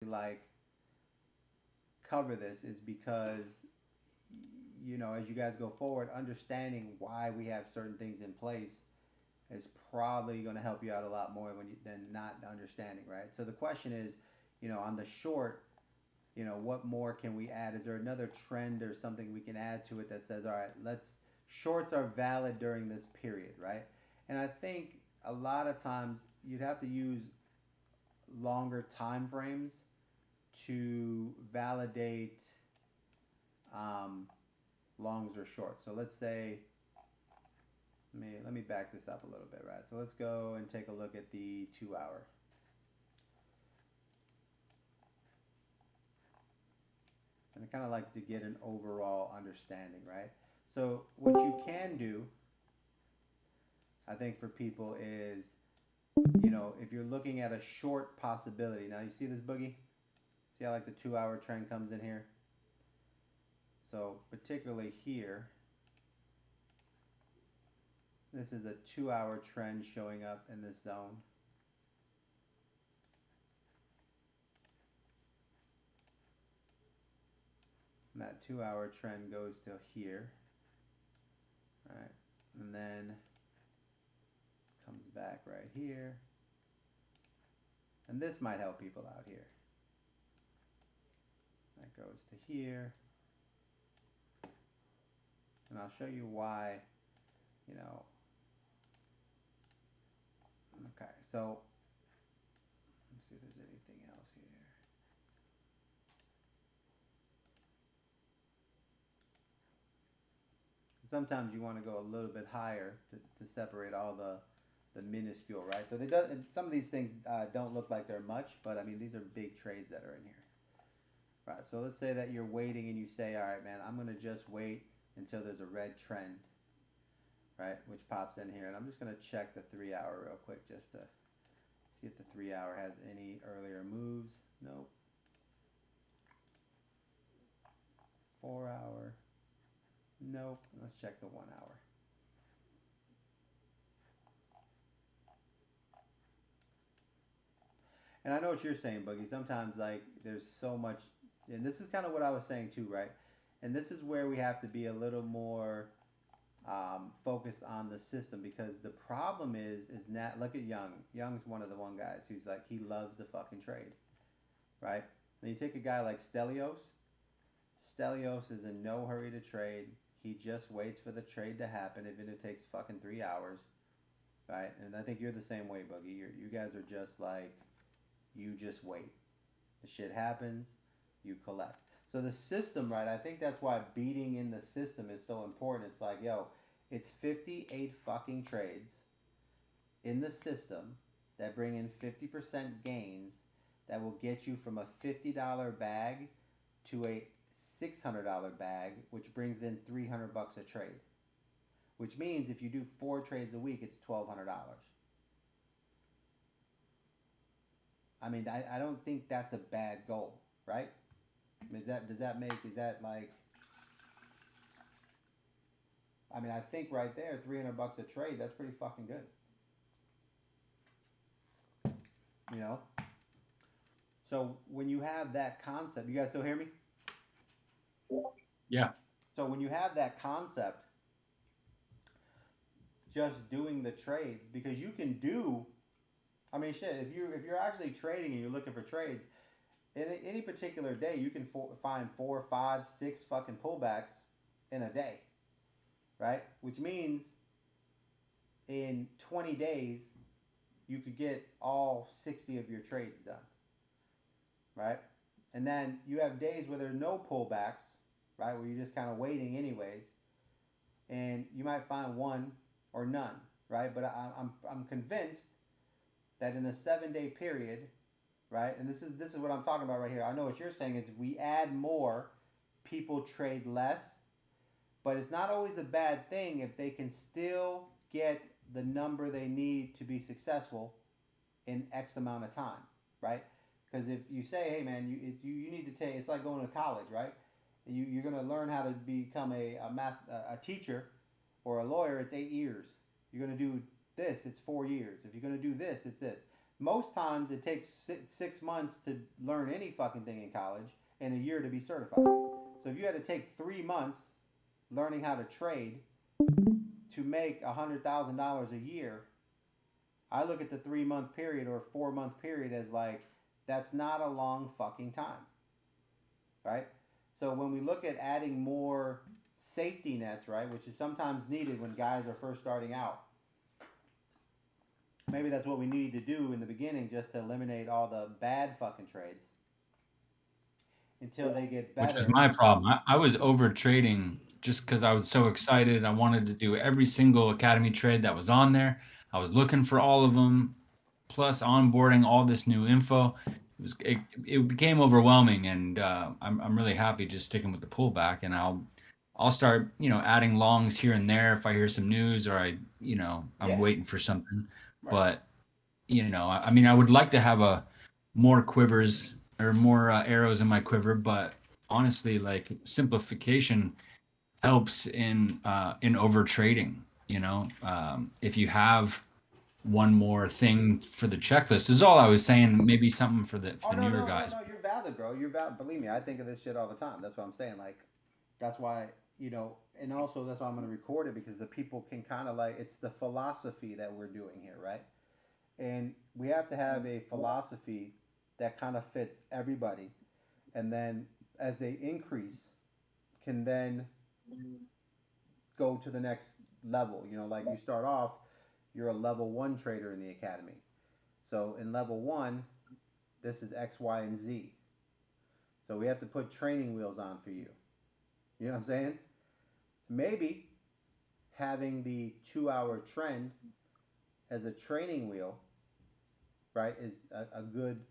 like cover this is because as you guys go forward, understanding why we have certain things in place is probably going to help you out a lot more than not understanding, right? So the question is, on the short, what more can we add? Is there another trend or something we can add to it that says, all right, let's shorts are valid during this period, right? And I think a lot of times you'd have to use longer time frames to validate um, longs or shorts. So let's say, let me back this up a little bit, right? So let's go and take a look at the 2 hour. And I kind of like to get an overall understanding, right? So what you can do, I think, for people is, if you're looking at a short possibility. Now you see this boogie? See how like the 2 hour trend comes in here? So particularly here, this is a 2 hour trend showing up in this zone. And that 2 hour trend goes to here. All right, and then comes back right here. And this might help people out here. That goes to here. And I'll show you why, Okay, so let's see if there's anything else here. Sometimes you want to go a little bit higher to separate all the minuscule, right? So some of these things don't look like they're much, but I mean, these are big trades that are in here. Right, so let's say that you're waiting and you say, all right, man, I'm going to just wait until there's a red trend, right, which pops in here. And I'm just going to check the 3 hour real quick just to see if the 3 hour has any earlier moves. Nope. 4 hour. Nope. Let's check the 1 hour. And I know what you're saying, Boogie. Sometimes, like, there's so much, and this is kind of what I was saying too, right? And this is where we have to be a little more focused on the system, because the problem is not. Look at Young. Young's one guys who's like, he loves the fucking trade, right? Then you take a guy like Stelios. Stelios is in no hurry to trade. He just waits for the trade to happen, even if it takes fucking 3 hours, right? And I think you're the same way, Boogie. You guys are just like, you just wait. The shit happens, you collect. So the system, right? I think that's why beating in the system is so important. It's like, yo, it's 58 fucking trades in the system that bring in 50% gains that will get you from a $50 bag to a $600 bag, which brings in $300 a trade. Which means if you do 4 trades a week, it's $1,200. I mean, I don't think that's a bad goal, right? I mean, is that like, I mean, I think right there, $300 a trade, that's pretty fucking good. You know? So when you have that concept, you guys still hear me? Yeah. So when you have that concept, just doing the trades, because you can do, I mean, shit, if you're actually trading and you're looking for trades, in any particular day, you can find 4, 5, 6 fucking pullbacks in a day, right? Which means in 20 days, you could get all 60 of your trades done, right? And then you have days where there's no pullbacks, right? Where you're just kind of waiting anyways, and you might find one or none, right? But I'm convinced that in a 7 day period, right? And this is what I'm talking about right here. I know what you're saying is if we add more, people trade less, but it's not always a bad thing if they can still get the number they need to be successful in X amount of time, right? Because if you say, hey man, you need to take, it's like going to college, right? You're going to learn how to become a teacher or a lawyer. It's 8 years. You're going to do this. It's 4 years. If you're going to do this, it's this. most times it takes 6 months to learn any fucking thing in college and a year to be certified. So if you had to take 3 months learning how to trade to make $100,000 a year, I look at the 3 month period or 4 month period as like, that's not a long fucking time, right? So when we look at adding more safety nets, right, which is sometimes needed when guys are first starting out, maybe that's what we need to do in the beginning just to eliminate all the bad fucking trades until they get Which was better. my problem. I was over trading just because I was so excited. I wanted to do every single academy trade that was on there. I was looking for all of them, plus onboarding all this new info. It became overwhelming, and I'm really happy just sticking with the pullback. And I'll start adding longs here and there if I hear some news or I'm Yeah, waiting for something. right. But I mean, I would like to have a more quivers or more arrows in my quiver, but honestly, like simplification helps in over trading. If you have one more thing for the checklist, is all I was saying. Maybe something for Oh the no, newer no, no, guys. no. You're valid, bro. You're valid. Believe me, I think of this shit all the time. That's what I'm saying. Like, that's why and also that's why I'm gonna record it because the people can kind of like it's the philosophy that we're doing here, right? And we have to have a philosophy that kind of fits everybody, and then as they increase, can then go to the next level. Like you start off, you're a level one trader in the academy. So in level one, this is X, Y, and Z. So we have to put training wheels on for you. You know what I'm saying? Maybe having the 2 hour trend as a training wheel, right, is a good,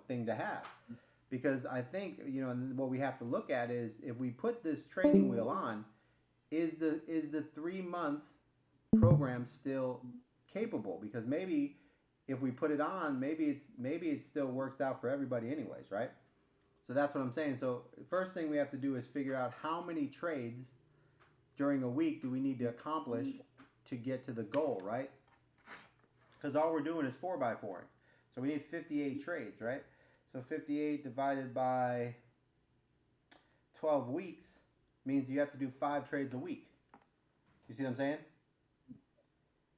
thing to have. Because I think, what we have to look at is if we put this training wheel on, is the 3 month program still capable? Because maybe if we put it on, maybe it still works out for everybody anyways, right? So that's what I'm saying. So first thing we have to do is figure out how many trades during a week do we need to accomplish to get to the goal, right? Because all we're doing is 4x4. So we need 58 trades, right? So 58 divided by 12 weeks means you have to do 5 trades a week. You see what I'm saying?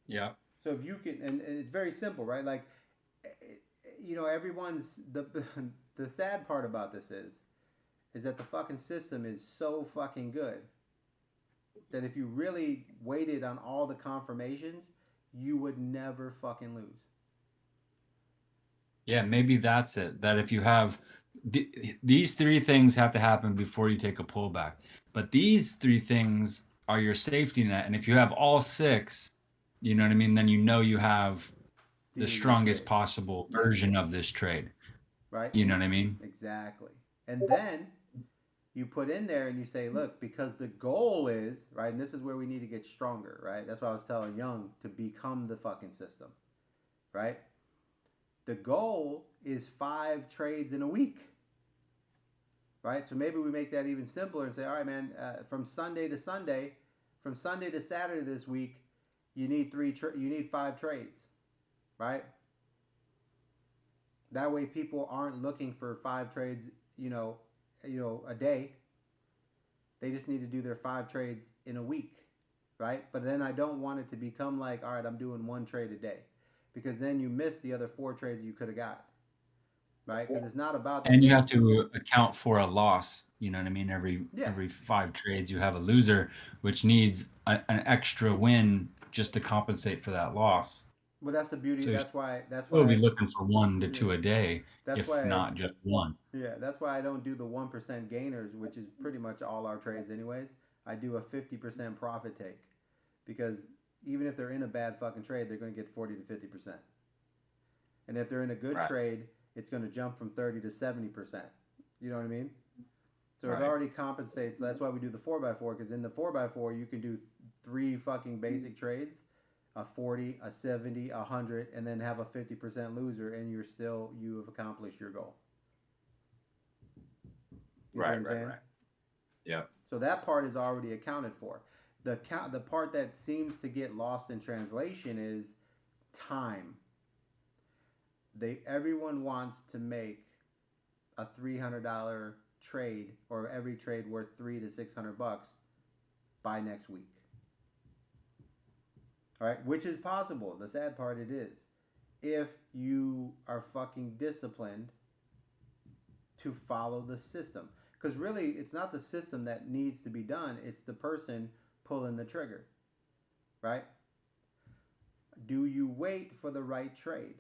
Yeah. So if you can, and it's very simple, right? Like, everyone's the sad part about this is that the fucking system is so fucking good that if you really waited on all the confirmations, you would never fucking lose. Yeah, maybe that's it. That if you have these three things have to happen before you take a pullback. But these three things are your safety net. And if you have all six, you know what I mean, then you have the These are your strongest trades. possible Yeah. version of this trade. Right. You know what I mean? Exactly. And then you put in there and you say, look, because the goal is right, and this is where we need to get stronger, right? That's why I was telling Young to become the fucking system, right? The goal is 5 trades in a week, right? So maybe we make that even simpler and say, all right, man, from Sunday to Sunday, from Sunday to Saturday this week, you need you need 5 trades, right? That way, people aren't looking for 5 trades, a day. They just need to do their 5 trades in a week, right? But then I don't want it to become like, all right, I'm doing 1 trade a day, because then you miss the other 4 trades you could have got, right? Because it's not about the And you day. have to account for a loss. You know what I mean? Every Yeah, every 5 trades, you have a loser, which needs an extra win just to compensate for that loss. well, that's the beauty. So you That's why. That's still why. be looking for one to Yeah, two a day, that's if why. not just one. Yeah, that's why I don't do the 1% gainers, which is pretty much all our trades, anyways. I do a 50% profit take because even if they're in a bad fucking trade, they're going to get 40 to 50%. And if they're in a good Right. trade, it's going to jump from 30 to 70%. You know what I mean? So it Right. already compensates. That's why we do the 4x4, because in the 4x4 you can do three fucking basic trades, a 40, a 70, 100, and then have a 50% loser, and you have accomplished your goal. You see what Right. I'm Right. saying? Right. Yeah. So that part is already accounted for. The part that seems to get lost in translation is time. everyone wants to make a $300 trade, or every trade worth $300 to $600 by next week. All right, which is possible. The sad part, it is, if you are fucking disciplined to follow the system. Because really, it's not the system that needs to be done, it's the person pulling the trigger, right? Do you wait for the right trade?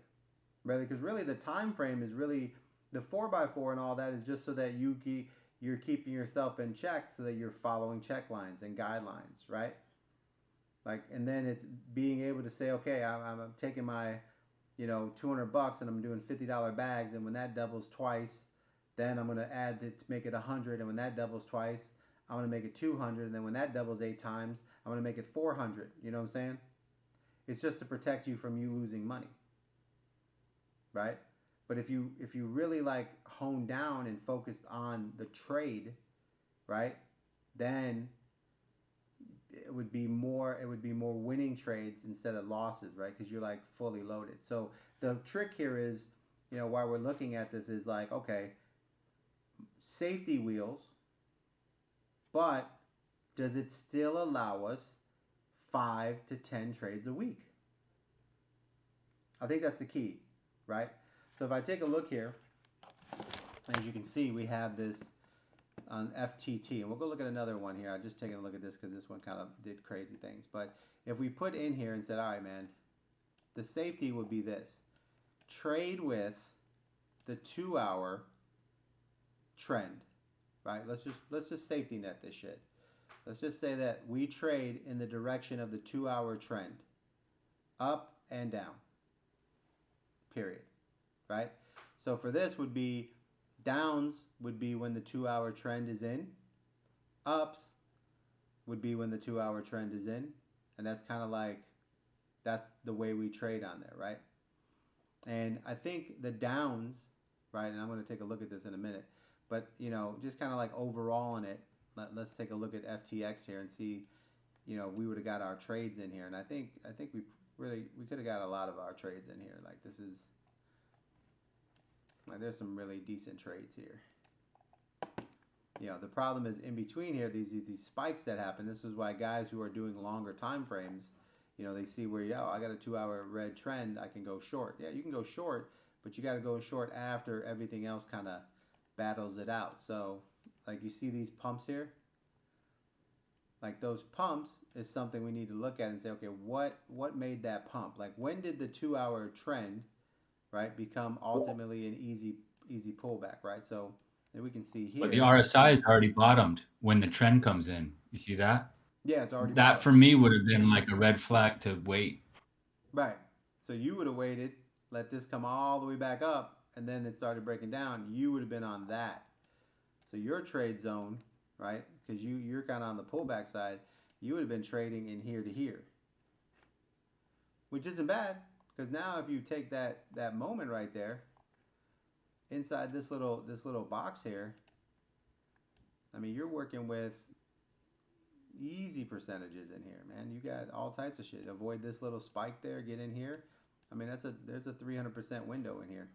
Really, because really the time frame is really the 4x4 and all that is just so that you're keeping yourself in check, so that you're following check lines and guidelines, right? Like, and then it's being able to say, okay, I'm taking my, $200 and I'm doing $50 bags, and when that doubles twice, then I'm gonna add to make it 100, and when that doubles twice, I'm gonna make it 200, and then when that doubles 8 times, I'm gonna make it 400. You know what I'm saying? It's just to protect you from you losing money, right? But if you really like hone down and focused on the trade, right, then it would be more winning trades instead of losses, right? Because you're like fully loaded. So the trick here is, while we're looking at this, is like, okay, safety wheels, but does it still allow us 5 to 10 trades a week? I think that's the key, right? So if I take a look here, as you can see, we have this on FTT, and we'll go look at another one here. I'm just taking a look at this because this one kind of did crazy things. But if we put in here and said, all right, man, the safety would be this: trade with the 2-hour trend, right? Let's just safety net this shit. Let's just say that we trade in the direction of the 2-hour trend, up and down, period, right? So for this would be, downs would be when the 2-hour trend is in, ups would be when the 2-hour trend is in, and that's kind of like, that's the way we trade on there, right? And I think the downs, right, and I'm going to take a look at this in a minute, but just kind of like overall in it, let's take a look at FTX here and see, we would have got our trades in here, and I think we could have got a lot of our trades in here. Like, this is, like, there's some really decent trades here. The problem is in between here, these spikes that happen. This is why guys who are doing longer time frames, they see where, I got a 2-hour red trend, I can go short. Yeah, you can go short, but you got to go short after everything else kind of battles it out. So, like, you see these pumps here? Like, those pumps is something we need to look at and say, okay, what made that pump? Like, when did the 2-hour trend, right, become ultimately an easy pullback, right? So, and we can see here. But the RSI is already bottomed when the trend comes in. You see that? Yeah, it's already that bottomed. For me would have been like a red flag to wait. Right. So you would have waited, let this come all the way back up, and then it started breaking down. You would have been on that. So your trade zone, right, because you're kind of on the pullback side, you would have been trading in here to here, which isn't bad, because now if you take that moment right there, inside this little box here, I mean, you're working with easy percentages in here, man. You got all types of shit. Avoid this little spike there, get in here. I mean, there's a 300% window in here.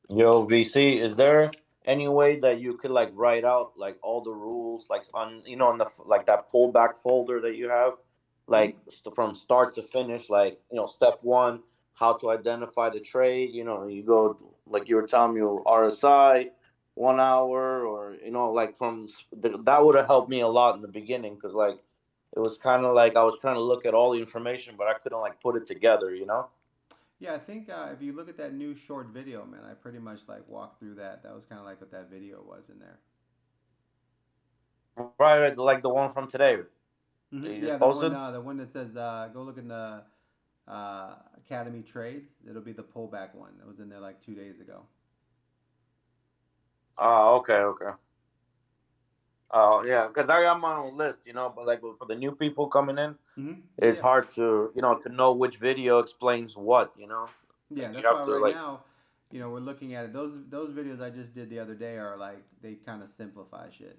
Yo, VC, is there any way that you could like write out like all the rules, like on on the like that pullback folder that you have, like from start to finish, like step 1, how to identify the trade. You go like you were telling me, RSI, 1 hour, or like that would have helped me a lot in the beginning, because like it was kind of like I was trying to look at all the information, but I couldn't like put it together. Yeah, I think if you look at that new short video, man, I pretty much like walked through that. That was kind of like what that video was in there. Right, like the one from today. Mm-hmm. Yeah, the one that says go look in the Academy Trades. It'll be the pullback one. That was in there like 2 days ago. Oh, okay. Oh, yeah, because I got my own list, but like for the new people coming in, it's hard to, to know which video explains what, Yeah, that's why right now, we're looking at it. Those videos I just did the other day are like, they kind of simplify shit.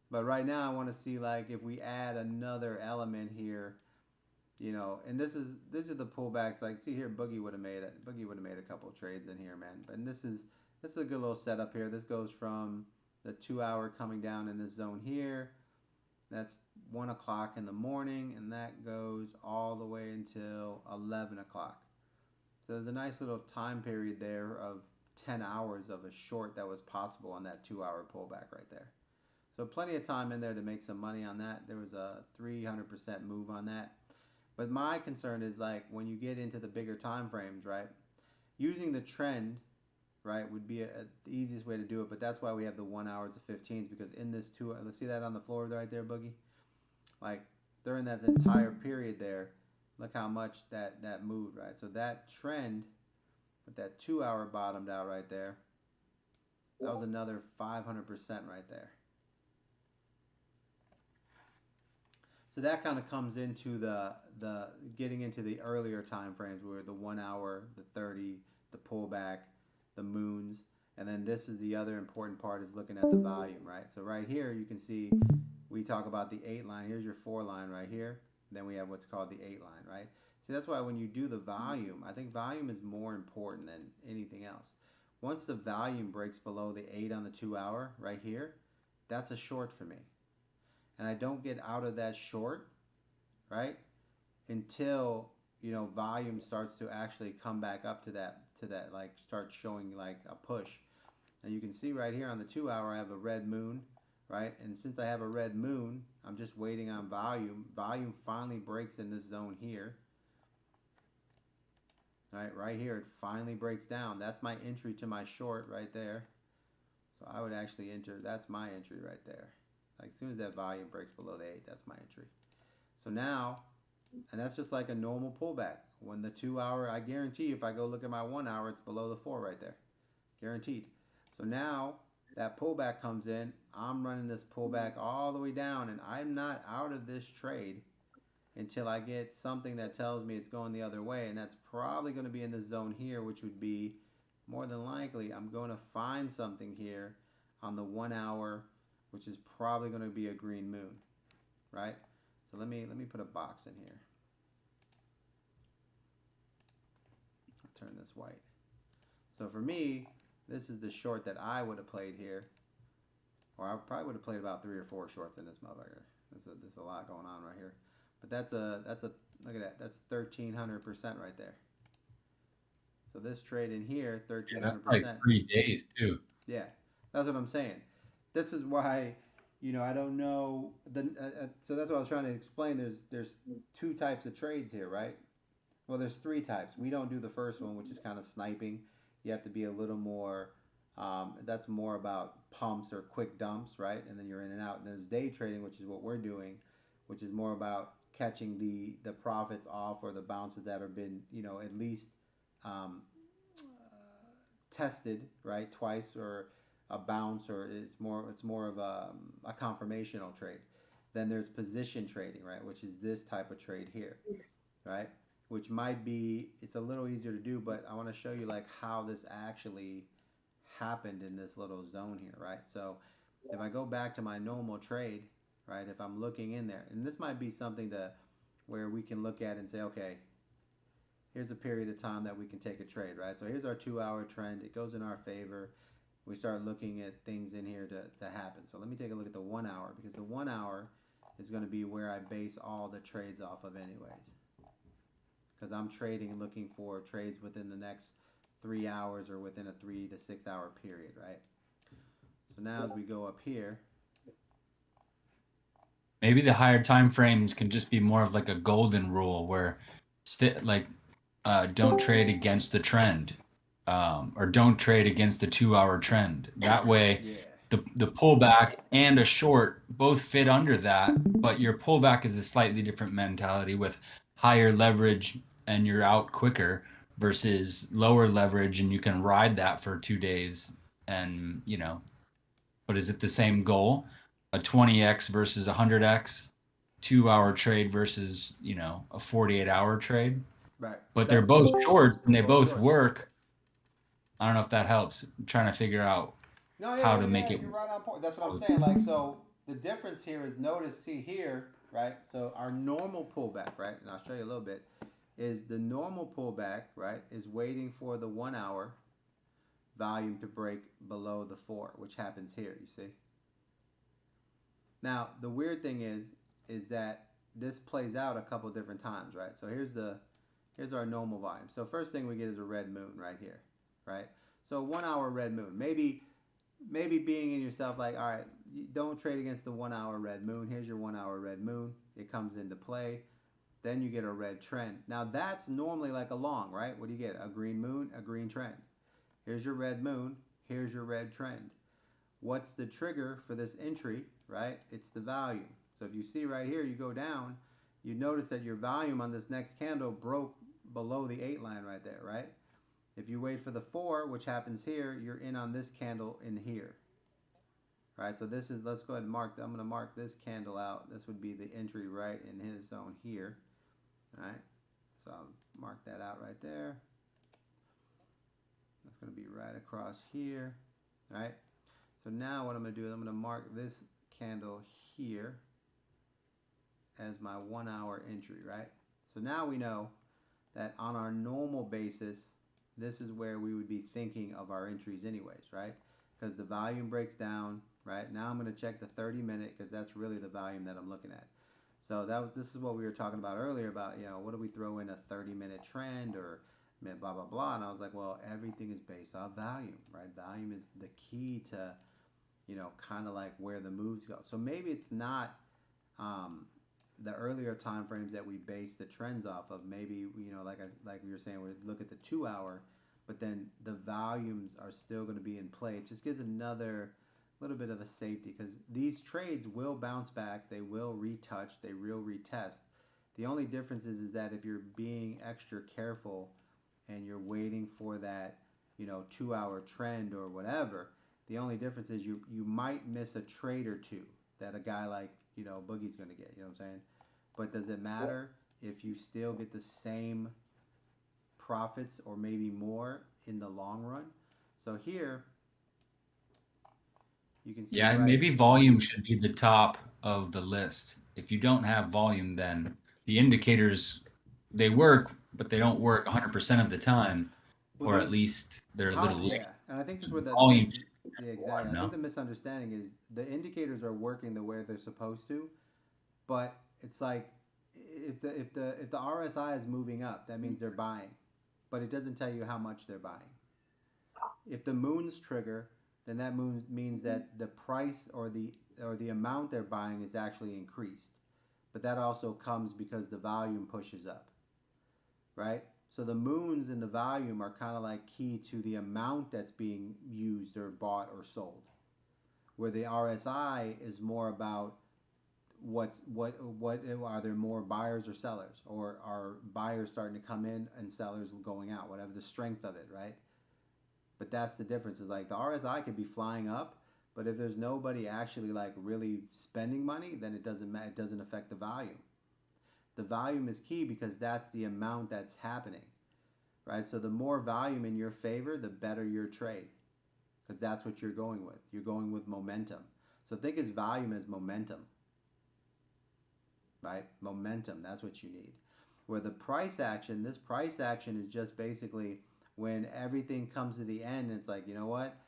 But right now I want to see like if we add another element here, You know, and these are the pullbacks. Like, see here, Boogie would have made a couple of trades in here, man. But this is a good little setup here. This goes from the 2 hour coming down in this zone here. That's 1 o'clock in the morning, and that goes all the way until 11 o'clock. So there's a nice little time period there of 10 hours of a short that was possible on that 2 hour pullback right there. So plenty of time in there to make some money on that. There was a 300% move on that. But my concern is like when you get into the bigger time frames, right? Using the trend, right, would be the easiest way to do it. But that's why we have the 1 hours of 15s, because in this let's see that on the floor right there, Boogie. Like during that entire period there, look how much that moved, right? So that trend with that 2 hour bottomed out right there, that was another 500% right there. So that kind of comes into the getting into the earlier time frames where the 1 hour, the 30, the pullback, the moons, and then this is the other important part is looking at the volume, right? So right here you can see we talk about the 8 line. Here's your 4 line right here. Then we have what's called the 8 line, right? See, that's why when you do the volume, I think volume is more important than anything else. Once the volume breaks below the 8 on the 2 hour right here, that's a short for me. And I don't get out of that short, right, until volume starts to actually come back up to that like start showing like a push. And you can see right here on the 2 hour I have a red moon, right? And since I have a red moon, I'm just waiting on volume. Volume finally breaks in this zone here. Right here it finally breaks down. That's my entry to my short right there. So I would actually enter, that's my entry right there. Like as soon as that volume breaks below the 8, that's my entry. So now, and that's just like a normal pullback. When the 2 hour, I guarantee if I go look at my 1 hour, it's below the 4 right there. Guaranteed. So now that pullback comes in, I'm running this pullback all the way down, and I'm not out of this trade until I get something that tells me it's going the other way, and that's probably going to be in this zone here, which would be more than likely I'm going to find something here on the 1 hour, which is probably going to be a green moon, right? So let me put a box in here. I'll turn this white. So for me, this is the short that I would have played here, or I probably would have played about 3 or 4 shorts in this motherfucker. There's a lot going on right here, but that's a look at that. That's 1,300% right there. So this trade in here, 1,300%. Yeah, that's like 3 days too. Yeah, that's what I'm saying. This is why, I don't know. So that's what I was trying to explain. There's 2 types of trades here, right? Well, there's 3 types. We don't do the first one, which is kind of sniping. You have to be a little more. That's more about pumps or quick dumps, right? And then you're in and out. And there's day trading, which is what we're doing, which is more about catching the profits off or the bounces that have been, at least um, tested, right, twice, or a bounce, or it's more of a confirmational trade. Then there's position trading, right, which is this type of trade here, right, which might be, it's a little easier to do, but I want to show you like how this actually happened in this little zone here, right? So if I go back to my normal trade, right, if I'm looking in there, and this might be something where we can look at and say, okay, here's a period of time that we can take a trade, right? So here's our 2 hour trend. It goes in our favor. We start looking at things in here to happen. So let me take a look at the 1 hour, because the 1 hour is going to be where I base all the trades off of anyways. Because I'm trading and looking for trades within the next 3 hours or within a 3 to 6 hour period, right? So now as we go up here, maybe the higher time frames can just be more of like a golden rule where don't trade against the trend, or don't trade against the 2 hour trend. That way, yeah, the pullback and a short both fit under that, but your pullback is a slightly different mentality with higher leverage and you're out quicker versus lower leverage and you can ride that for 2 days. And but is it the same goal? A 20x versus 100x, 2 hour trade versus a 48-hour trade. right. But they're both shorts and they both shorts. work. I don't know if that helps. I'm trying to figure out No, how to make it. You're right on point. That's what I'm saying. Like, so the difference here is, see here, right? So our normal pullback, right? And I'll show you a little bit. Is the normal pullback, right? Is waiting for the 1 hour volume to break below the 4, which happens here. You see. Now the weird thing is that this plays out a couple different times, right? So here's our normal volume. So first thing we get is a red moon right here, right? So 1 hour red moon. Maybe being in yourself like, all right, don't trade against the 1 hour red moon. Here's your 1 hour red moon. It comes into play. Then you get a red trend. Now that's normally like a long, right? What do you get? A green moon, a green trend. Here's your red moon. Here's your red trend. What's the trigger for this entry, right? It's the volume. So if you see right here, you go down, you notice that your volume on this next candle broke below the 8 line right there, right? If you wait for the 4, which happens here, you're in on this candle in here. Right, so this is, let's go ahead and mark, I'm going to mark this candle out. This would be the entry right in his zone here. All right, so I'll mark that out right there. That's going to be right across here. All right, so now what I'm going to do is I'm going to mark this candle here as my 1 hour entry, right? So now we know that on our normal basis, this is where we would be thinking of our entries anyways, right? Because the volume breaks down, right? Now I'm going to check the 30-minute because that's really the volume that I'm looking at. So this is what we were talking about earlier about, what do we throw in a 30-minute trend or blah, blah, blah. And I was like, well, everything is based off volume, right? Volume is the key to, kind of like where the moves go. So maybe it's not the earlier time frames that we base the trends off of. Maybe, like we were saying, we look at the 2 hour, but then the volumes are still going to be in play. It just gives another little bit of a safety because these trades will bounce back, they will retouch, they will retest. The only difference is that if you're being extra careful and you're waiting for that 2 hour trend or whatever, the only difference is you might miss a trade or two that a guy like Boogie's going to get. You know what I'm saying? But does it matter if you still get the same profits or maybe more in the long run? So here you can see, Yeah, right? maybe volume should be the top of the list. If you don't have volume, then the indicators, they work, but they don't work 100% of the time, Well, or at least they're a little late. yeah, and I think this is where Volume yeah, should more, exactly. I think the misunderstanding is the indicators are working the way they're supposed to, but it's like if the RSI is moving up, that means they're buying, but it doesn't tell you how much they're buying. If the moons trigger, then that means that the price or the amount they're buying is actually increased, but that also comes because the volume pushes up, right? So the moons and the volume are kind of like key to the amount that's being used or bought or sold, where the RSI is more about what are there more buyers or sellers, or are buyers starting to come in and sellers going out, whatever the strength of it, right? But that's the difference. Is like the RSI could be flying up, but if there's nobody actually like really spending money, then it doesn't affect the volume. The volume is key because that's the amount that's happening, right? So the more volume in your favor, the better your trade, because that's what you're going with. You're going with momentum. So think as volume as momentum, right? Momentum, that's what you need. Where the price action, this price action is just basically when everything comes to the end, it's like, you know what?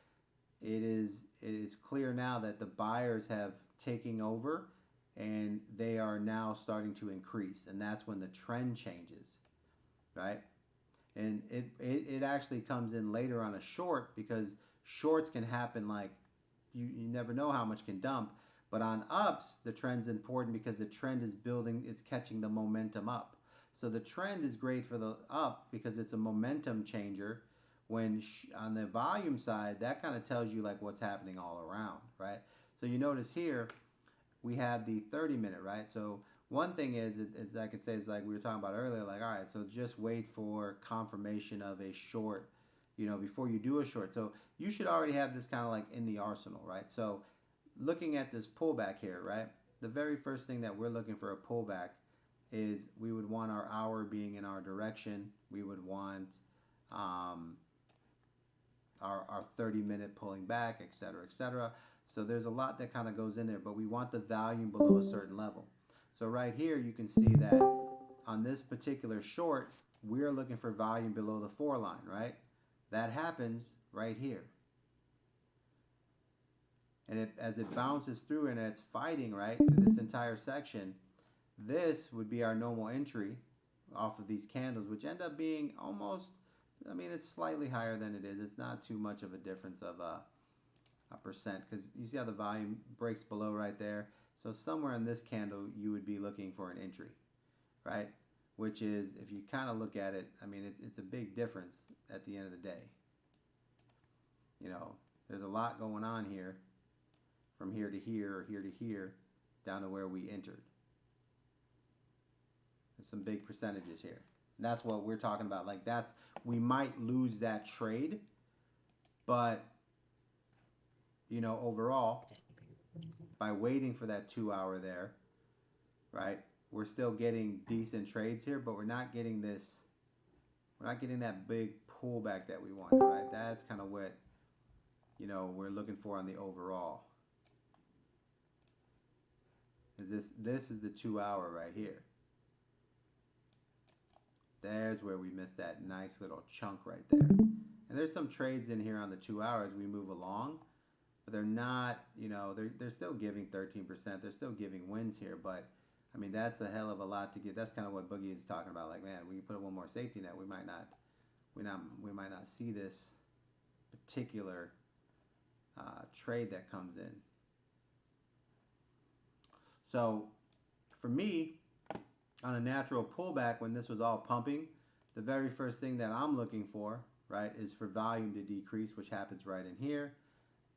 It is clear now that the buyers have taken over and they are now starting to increase, and that's when the trend changes, right? And it actually comes in later on a short, because shorts can happen like you never know how much can dump. But on ups, the trend's important because the trend is building, it's catching the momentum up. So the trend is great for the up because it's a momentum changer. When on the volume side, that kind of tells you like what's happening all around, right? So you notice here we have the 30-minute, right? So one thing is I could say is like we were talking about earlier, like, all right, so just wait for confirmation of a short, before you do a short. So you should already have this kind of like in the arsenal, right? So looking at this pullback here, right? The very first thing that we're looking for a pullback is we would want our hour being in our direction. We would want our 30-minute pulling back, et cetera, et cetera. So there's a lot that kind of goes in there, but we want the volume below a certain level. So right here, you can see that on this particular short, we're looking for volume below the 4 line, right? That happens right here. And as it bounces through and it's fighting, right, through this entire section, this would be our normal entry off of these candles, which end up being almost, I mean, it's slightly higher than it is. It's not too much of a difference of a percent, because you see how the volume breaks below right there. So somewhere in this candle, you would be looking for an entry, right? Which is, if you kind of look at it, I mean, it's a big difference at the end of the day. You know, there's a lot going on here, from here to here or here to here, down to where we entered. There's some big percentages here. And that's what we're talking about. Like, that's, we might lose that trade, but, you know, overall, by waiting for that 2 hour there, right, we're still getting decent trades here, but we're not getting this, we're not getting that big pullback that we wanted, right? That's kind of what, you know, we're looking for on the overall. Is this is the 2 hour right here. There's where we missed that nice little chunk right there. And there's some trades in here on the 2 hours we move along, but they're not, you know, they're still giving 13%. They're still giving wins here, but I mean, that's a hell of a lot to get. That's kind of what Boogie is talking about. Like, man, we put one more safety net, we might not see this particular trade that comes in. So for me, on a natural pullback, when this was all pumping, the very first thing that I'm looking for, right, is for volume to decrease, which happens right in here.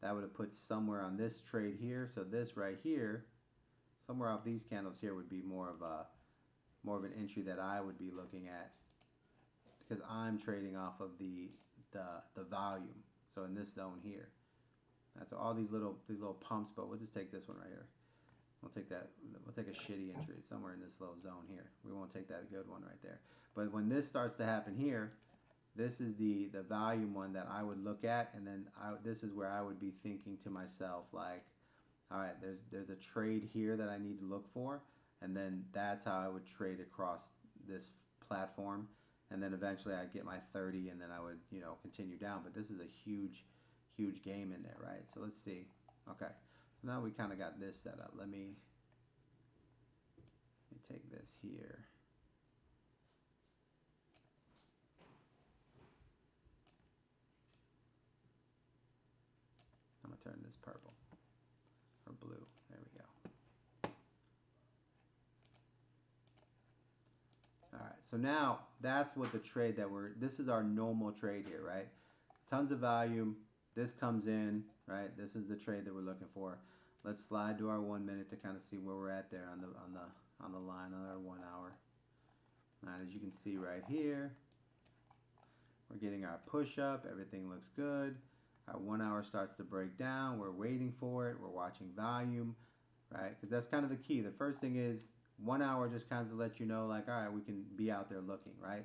That would have put somewhere on this trade here. So this right here, somewhere off these candles here, would be more of an entry that I would be looking at, because I'm trading off of the volume. So in this zone here, that's all these little pumps. But we'll just take this one right here. We'll take that. We'll take a shitty entry somewhere in this little zone here. We won't take that good one right there. But when this starts to happen here, this is the volume one that I would look at, and then this is where I would be thinking to myself, like, all right, there's a trade here that I need to look for, and then that's how I would trade across this platform, and then eventually I'd get my 30, and then I would, you know, continue down. But this is a huge game in there, right? So let's see. Okay. Now we kind of got this set up. Let me take this here. I'm going to turn this purple or blue. There we go. All right, so now that's what the trade that this is our normal trade here, right? Tons of volume. This comes in, right? This is the trade that we're looking for. Let's slide to our 1 minute to kind of see where we're at there on the line on our 1 hour. Now, as you can see right here, we're getting our push up. Everything looks good. Our 1 hour starts to break down. We're waiting for it. We're watching volume, right? Because that's kind of the key. The first thing is 1 hour just kind of let you know, like, all right, we can be out there looking, right?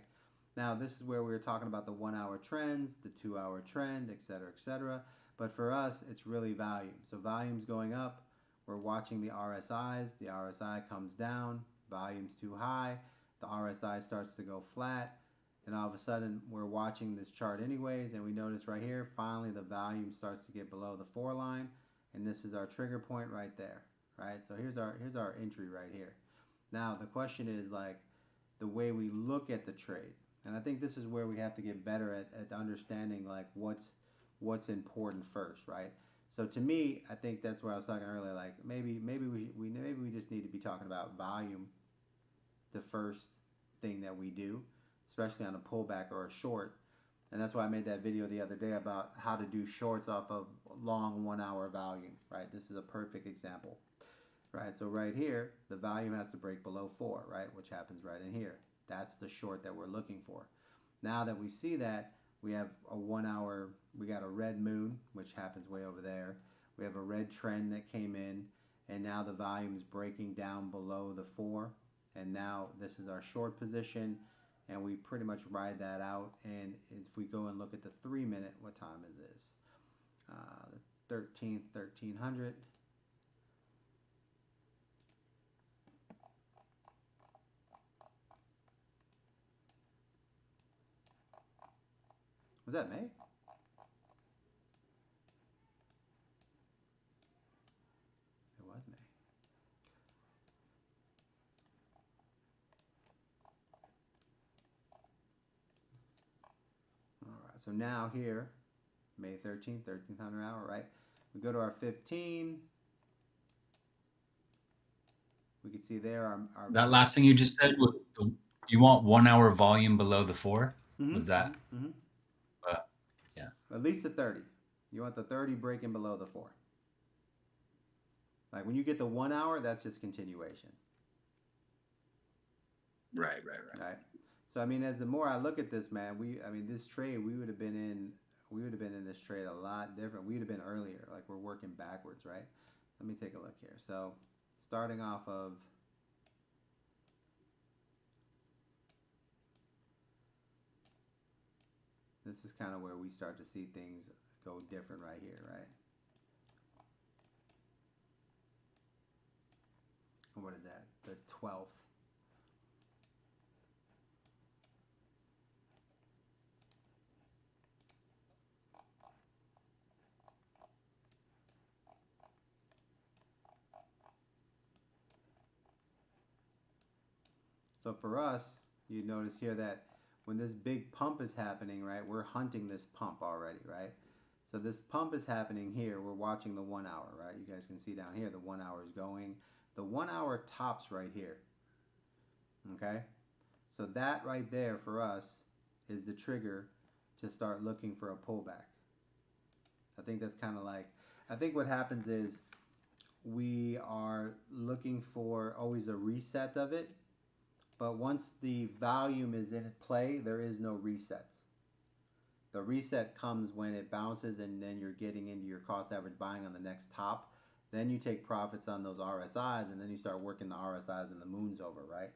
Now, this is where we were talking about the 1 hour trends, the 2 hour trend, et cetera, et cetera. But for us, it's really volume. So volume's going up. We're watching the RSIs. The RSI comes down. Volume's too high. The RSI starts to go flat. And all of a sudden, we're watching this chart anyways. And we notice right here, finally, the volume starts to get below the 4 line. And this is our trigger point right there, right? So here's our entry right here. Now, the question is, like, the way we look at the trade. And I think this is where we have to get better at understanding, like, what's important first, right? So to me, I think that's where I was talking earlier. Like, maybe we just need to be talking about volume, the first thing that we do, especially on a pullback or a short. And that's why I made that video the other day about how to do shorts off of long 1 hour volume, right? This is a perfect example, right? So right here, the volume has to break below 4, right? Which happens right in here. That's the short that we're looking for. Now that we see that, we have a 1 hour, we got a red moon, which happens way over there. We have a red trend that came in, and now the volume is breaking down below the 4. And now this is our short position, and we pretty much ride that out. And if we go and look at the 3 minute, what time is this? The 13th, 1300. Was that May? It was May. All right, so now here, May 13th, 1300 hour, right? We go to our 15. We can see there our That last thing you just said was you want 1 hour volume below the 4. Was that? Yeah. At least the 30. You want the 30 breaking below the 4. Like when you get to 1 hour, that's just continuation. Right. So I mean, as the more I look at this, man, this trade we would have been in this trade a lot different. We would have been earlier. Like we're working backwards, right? Let me take a look here. So starting off of this is kind of where we start to see things go different right here, right? What is that? The 12th. So for us, you notice here that when this big pump is happening, right, we're hunting this pump already, right? So this pump is happening here. We're watching the 1 hour, right? You guys can see down here the 1 hour is going. The 1 hour tops right here. Okay? So that right there for us is the trigger to start looking for a pullback. I think that's kind of like, I think what happens is we are looking for always a reset of it. But once the volume is in play, there is no resets. The reset comes when it bounces and then you're getting into your cost average buying on the next top. Then you take profits on those RSIs and then you start working the RSIs and the moons over, right?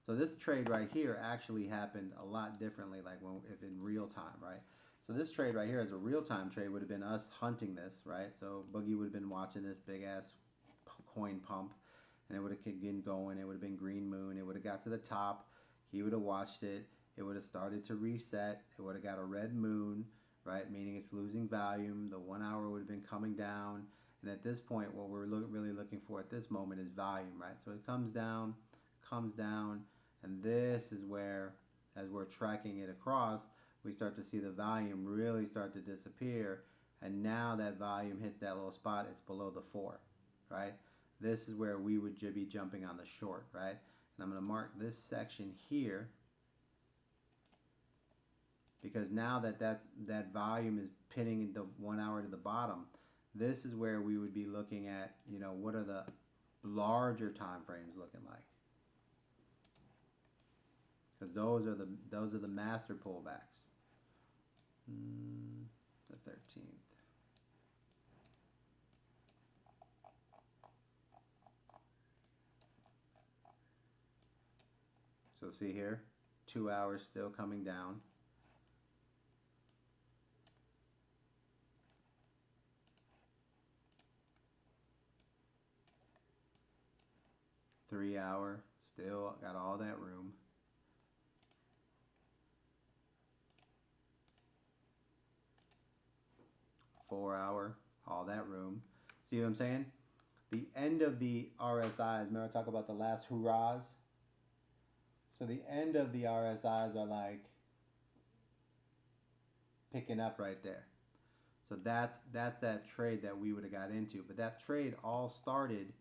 So this trade right here actually happened a lot differently, like if in real time, right? So this trade right here as a real time trade would have been us hunting this, right? So Boogie would have been watching this big ass coin pump. And it would have been going. It would have been green moon. It would have got to the top. He would have watched it. It would have started to reset. It would have got a red moon, right? Meaning it's losing volume. The 1 hour would have been coming down. And at this point, what we're really looking for at this moment is volume, right? So it comes down, and this is where, as we're tracking it across, we start to see the volume really start to disappear. And now that volume hits that little spot, it's below the 4, right? This is where we would be jumping on the short, right? And I'm going to mark this section here because now that volume is pinning the 1 hour to the bottom. This is where we would be looking at, what are the larger time frames looking like? Because those are the master pullbacks. The 13th. So see here, 2 hours still coming down. Three hour, still got all that room. Four hour, all that room. See what I'm saying? The end of the RSIs, remember I talk about the last hurrahs? So the end of the RSIs are like picking up right there. So that's that trade that we would have got into. But that trade all started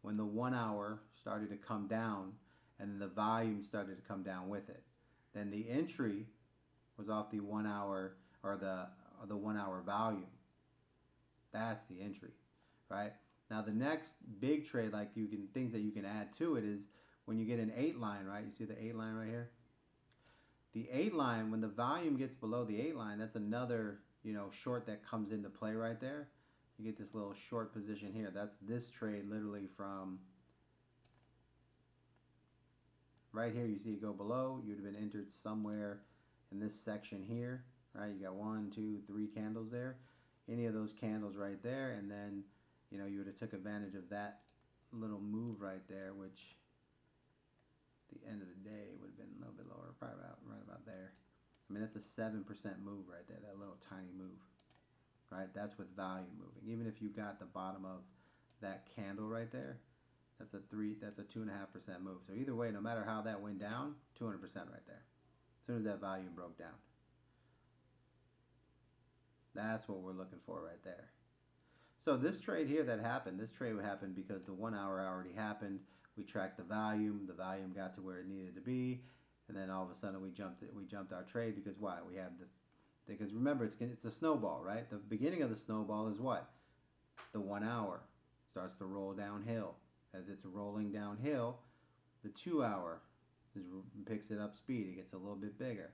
when the 1 hour started to come down and the volume started to come down with it. Then the entry was off the 1 hour or the 1 hour volume. That's the entry, right? Now the next big trade, like things that you can add to it is when you get an 8 line, right? You see the 8 line right here? The 8 line, when the volume gets below the 8 line, that's another, short that comes into play right there. You get this little short position here. That's this trade literally from right here. You see it go below. You would have been entered somewhere in this section here, right? You got 1, 2, 3 candles there. Any of those candles right there, and then, you would have took advantage of that little move right there, which at the end of the day would have been a little bit lower, probably right about there. I mean, that's a 7% move right there, that little tiny move, right? That's with volume moving. Even if you got the bottom of that candle right there, that's a 2.5% move. So either way, no matter how that went down, 200% right there. As soon as that volume broke down. That's what we're looking for right there. So this trade here that happened, this trade happened because the 1 hour already happened. We tracked the volume got to where it needed to be, and then all of a sudden we jumped our trade because why? We have because remember it's a snowball, right? The beginning of the snowball is what? The 1 hour starts to roll downhill. As it's rolling downhill, the 2 hour picks it up speed. It gets a little bit bigger.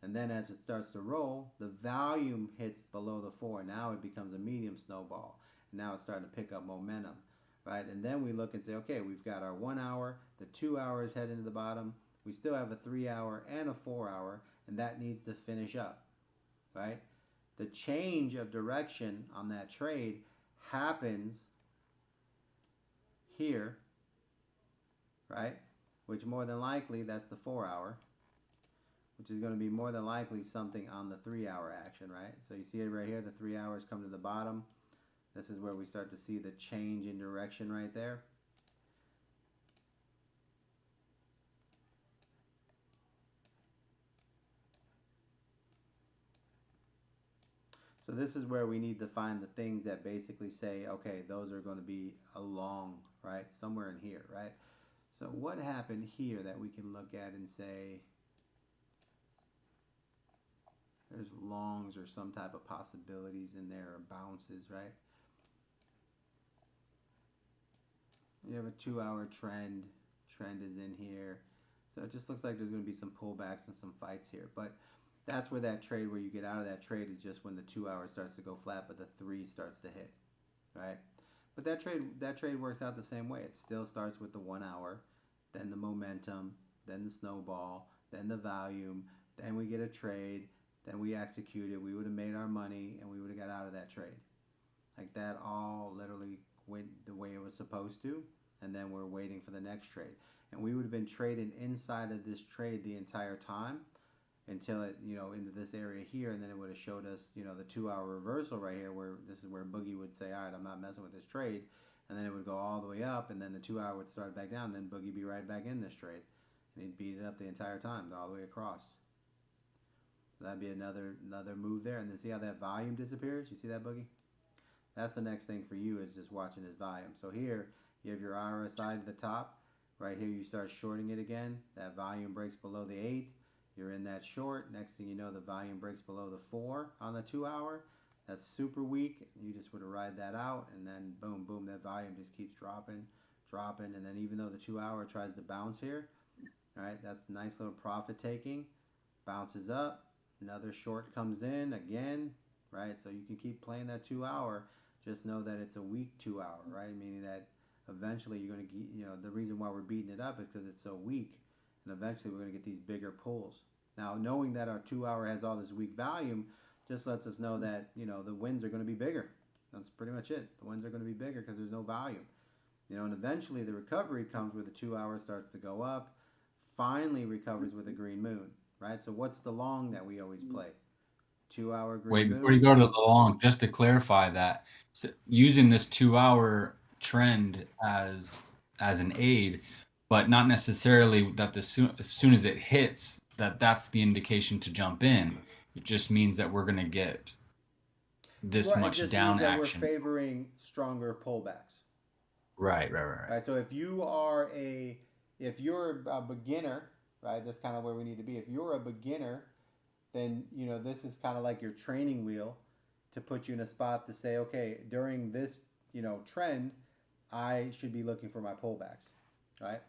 And then as it starts to roll, the volume hits below the 4. Now it becomes a medium snowball. And now it's starting to pick up momentum, right? And then we look and say, okay, we've got our 1 hour, the 2 hours heading to the bottom. We still have a 3 hour and a 4 hour, and that needs to finish up, right? The change of direction on that trade happens here, right? Which more than likely, that's the 4 hour. Which is going to be more than likely something on the 3 hour action, right? So you see it right here, the 3 hours come to the bottom. This is where we start to see the change in direction right there. So this is where we need to find the things that basically say, okay, those are going to be along, right? Somewhere in here, right? So what happened here that we can look at and say, there's longs or some type of possibilities in there, or bounces, right? You have a 2 hour trend. Trend is in here. So it just looks like there's going to be some pullbacks and some fights here. But that's where that trade, where you get out of that trade, is just when the 2 hour starts to go flat, but the 3 starts to hit, right? But that trade works out the same way. It still starts with the 1 hour, then the momentum, then the snowball, then the volume, then we get a trade, then we execute it. We would have made our money, and we would have got out of that trade. Like that all literally went the way it was supposed to, and then we're waiting for the next trade. And we would have been trading inside of this trade the entire time until it, into this area here, and then it would have showed us, the 2 hour reversal right here, where this is where Boogie would say, all right, I'm not messing with this trade, and then it would go all the way up, and then the 2 hour would start back down, and then Boogie be right back in this trade, and he'd beat it up the entire time, all the way across. So that'd be another move there, and then see how that volume disappears? You see that, Boogie? That's the next thing for you, is just watching his volume. So here, you have your RSI to the top. Right here, you start shorting it again. That volume breaks below the 8. You're in that short. Next thing you know, the volume breaks below the 4 on the 2 hour. That's super weak. You just would have ride that out, and then boom, boom, that volume just keeps dropping. And then even though the 2 hour tries to bounce here, all right, that's nice little profit taking. Bounces up. Another short comes in again, right? So you can keep playing that 2 hour. Just know that it's a weak 2 hour, right? Meaning that eventually you're going to, the reason why we're beating it up is because it's so weak, and eventually we're going to get these bigger pulls. Now, knowing that our 2 hour has all this weak volume just lets us know that, the wins are going to be bigger. That's pretty much it. The wins are going to be bigger because there's no volume. And eventually the recovery comes where the 2 hour starts to go up, finally recovers with a green moon, right? So what's the long that we always play? 2 hour green Wait, moon. before you go to the long, just to clarify that, so using this 2 hour trend as an aid, but not necessarily that as soon as it hits, that's the indication to jump in. It just means that we're going to get this much it just down means that action. we're favoring stronger pullbacks. Right. So if you're a beginner, right, that's kind of where we need to be. If you're a beginner, then this is kind of like your training wheel to put you in a spot to say, okay, during this trend, I should be looking for my pullbacks, right?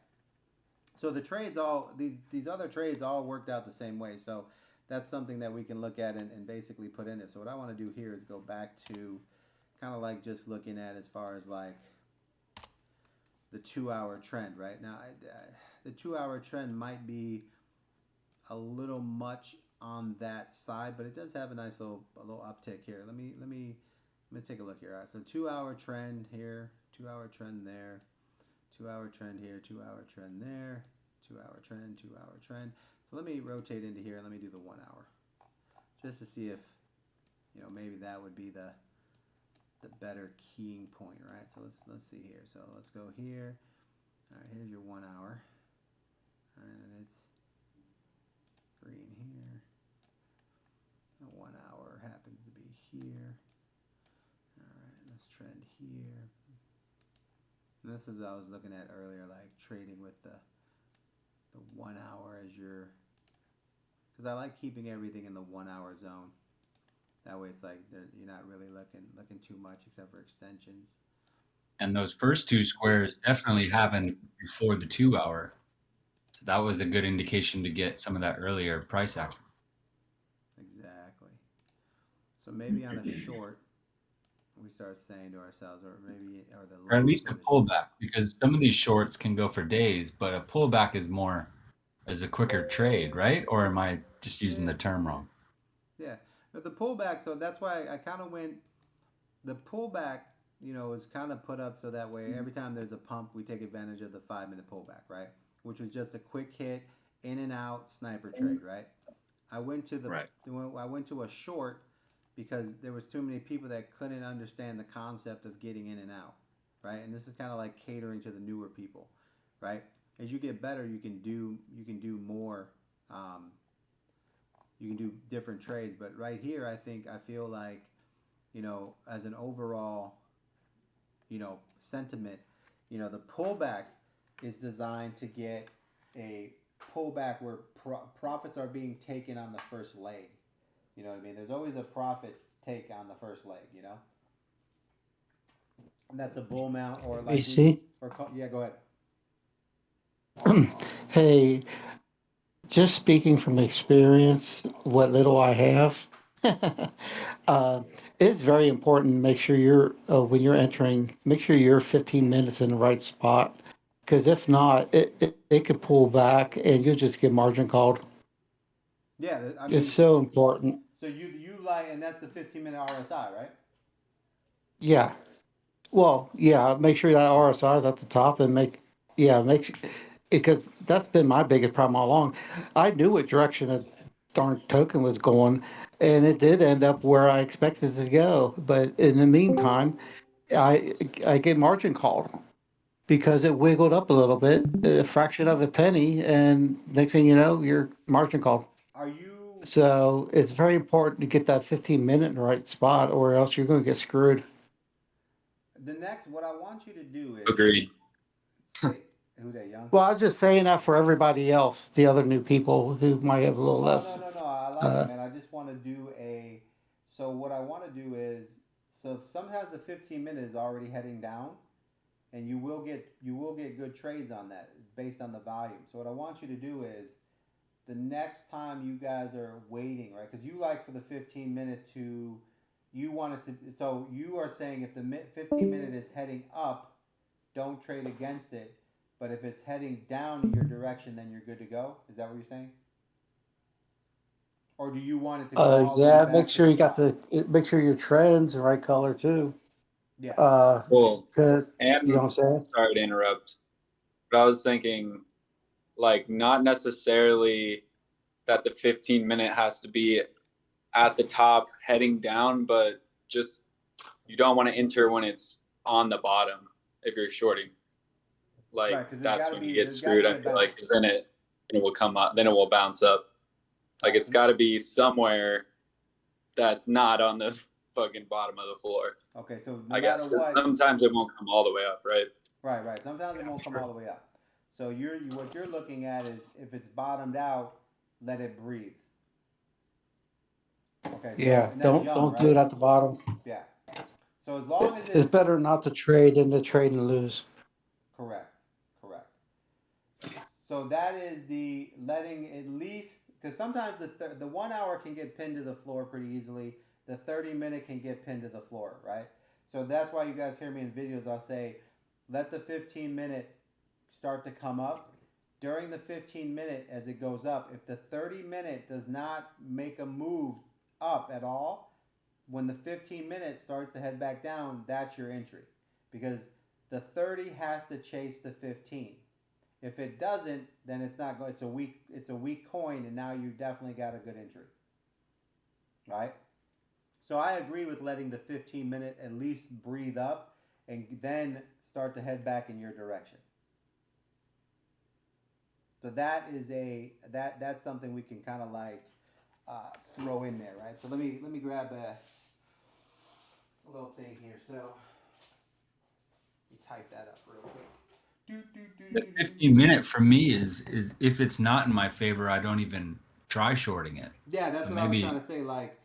So the trades these other trades all worked out the same way. So that's something that we can look at and basically put in it. So what I want to do here is go back to kind of like just looking at as far as like the 2 hour trend right now. The 2 hour trend might be a little much on that side, but it does have a nice little uptick here. Let me take a look here. All right, so 2 hour trend here, 2 hour trend there, 2 hour trend here, 2 hour trend there, 2 hour trend, 2 hour trend. So let me rotate into here and let me do the 1 hour, just to see if maybe that would be the better keying point, right? So let's see here. So let's go here. All right, here's your 1 hour, and it's green here. The 1 hour happens to be here. All right, let's trend here. And this is what I was looking at earlier, like trading with the 1 hour as your, because I like keeping everything in the 1 hour zone. That way, it's like you're not really looking too much except for extensions. And those first two squares definitely happened before the 2 hour. So that was a good indication to get some of that earlier price action. Exactly. So maybe on a short, we start saying to ourselves, or at least a pullback, because some of these shorts can go for days, but a pullback is a quicker trade, right? Or am I just using the term wrong? Yeah, but the pullback. So that's why I kind of went. The pullback, is kind of put up so that way every time there's a pump, we take advantage of the 5-minute pullback, right? Which was just a quick hit, in and out sniper trade, right? I went to I went to a short because there was too many people that couldn't understand the concept of getting in and out, right? And this is kind of like catering to the newer people, right? As you get better, you can do more. You can do different trades, but right here, I feel like, as an overall, sentiment, the pullback is designed to get a pullback where profits are being taken on the first leg. You know what I mean? There's always a profit take on the first leg, And that's a bull mount or like AC? Yeah, go ahead. Hey, just speaking from experience, what little I have, it's very important to make sure when you're entering, make sure you're 15 minutes in the right spot. Because if not, it could pull back and you'll just get margin called. Yeah, I mean, it's so important. So you like, and that's the 15-minute RSI, right? Yeah. Well, yeah, make sure that RSI is at the top and make because that's been my biggest problem all along. I knew what direction the darn token was going, and it did end up where I expected it to go. But in the meantime, I get margin called because it wiggled up a little bit, a fraction of a penny, and next thing you know, you're margin called. Are you? So it's very important to get that 15-minute in the right spot, or else you're going to get screwed. The next, what I want you to do is agreed. Who that young? Well, I'm just saying that for everybody else, the other new people who might have a little less. No. I like it, man. I just want to do So what I want to do is, so sometimes the 15-minute is already heading down, and you will get good trades on that based on the volume. So what I want you to do is, the next time you guys are waiting, right? Because you like for the 15-minute to, you want it to. So you are saying if the 15-minute is heading up, don't trade against it. But if it's heading down in your direction, then you're good to go. Is that what you're saying? Or do you want it to go all the way back make sure to you got make sure your trend's the right color too. Yeah. Well, because and you know what I'm saying? Sorry to interrupt, but I was thinking, like, not necessarily that the 15-minute has to be at the top heading down, but just you don't want to enter when it's on the bottom if you're shorting. Like, right, that's when you get screwed. I feel like, because then it will come up, then it will bounce up. Like, it's got to be somewhere that's not on the fucking bottom of the floor. Okay, so I guess because sometimes it won't come all the way up, right? Right. Sometimes it won't come all the way up. So what you're looking at is, if it's bottomed out, let it breathe. Okay. So, yeah. Don't do it at the bottom. Yeah. So as long as it's better not to trade than to trade and lose. Correct. So that is the letting at least, because sometimes the 1 hour can get pinned to the floor pretty easily. The 30-minute can get pinned to the floor, right? So that's why you guys hear me in videos. I'll say, let the 15-minute start to come up. During the 15-minute, as it goes up, if the 30-minute does not make a move up at all, when the 15-minute starts to head back down, that's your entry, because the 30 has to chase the 15. If it doesn't, then it's not going. It's a weak coin, and now you definitely got a good entry, right? So I agree with letting the 15-minute at least breathe up, and then start to head back in your direction. So that's something we can kind of like throw in there, right? So let me grab a little thing here. So let me type that up real quick. The 15-minute for me is if it's not in my favor, I don't even try shorting it. Yeah, that's So what I was maybe trying to say. Like,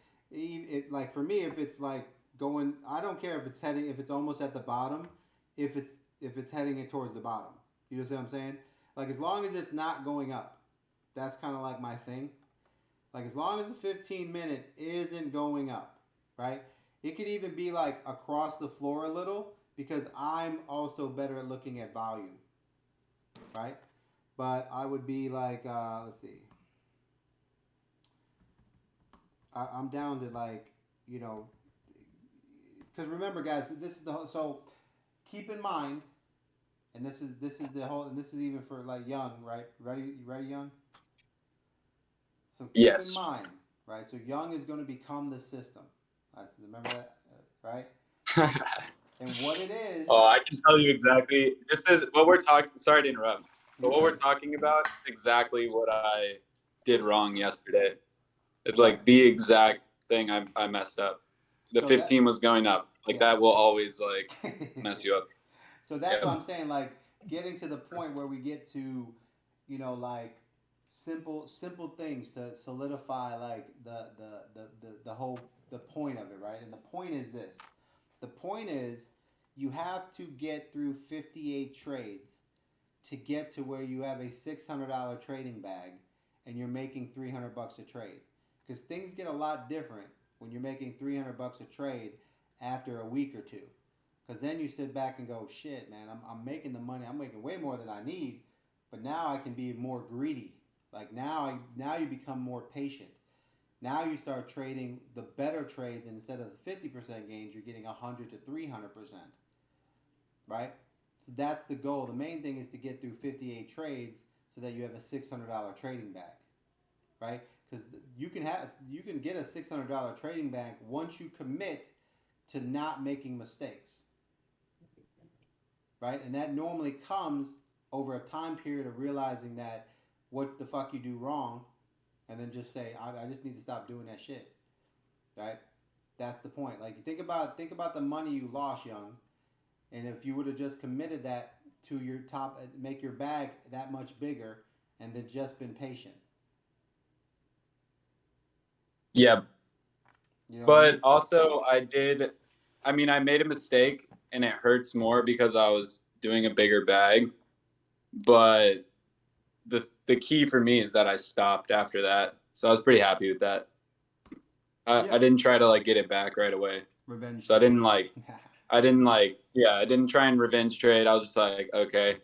like for me, if it's like going, I don't care if it's heading, if it's almost at the bottom, if it's heading it towards the bottom. You know what I'm saying? Like as long as it's not going up, that's kind of like my thing. Like as long as the 15-minute isn't going up, right? It could even be like across the floor a little because I'm also better at looking at volume, right? But I would be like, let's see, I'm down to like, you know, because remember, guys, this is the whole. So keep in mind, and this is the whole, and this is even for like young, right? You ready, young? So keep in Yes. mind, right? So young is going to become the system. Remember that, right? And what it is. Oh, I can tell you exactly. This is what we're talking. Sorry to interrupt, but what we're talking about is exactly what I did wrong yesterday. It's like the exact thing I messed up. The 15 was going up. Like that will always like mess you up. So that's what I'm saying. Like getting to the point where we get to, like simple things to solidify like the whole the point of it, right? And the point is this. The point is you have to get through 58 trades to get to where you have a $600 trading bag and you're making $300 a trade. Because things get a lot different when you're making $300 a trade after a week or two. Because then you sit back and go, shit, man, I'm making the money. I'm making way more than I need. But now I can be more greedy. Like now you become more patient. Now you start trading the better trades, and instead of the 50% gains, you're getting 100 to 300%. Right? So that's the goal. The main thing is to get through 58 trades so that you have a $600 trading bag. Right? Because you can get a $600 trading bag once you commit to not making mistakes. Right? And that normally comes over a time period of realizing that what the fuck you do wrong, and then just say, I just need to stop doing that shit. Right? That's the point. Like think about the money you lost, young, and if you would have just committed that to your top, make your bag that much bigger, and then just been patient. Yeah. But also I made a mistake and it hurts more because I was doing a bigger bag. But the key for me is that I stopped after that. So I was pretty happy with that. I didn't try to like get it back right away. Revenge. So I didn't try and revenge trade. I was just like, okay,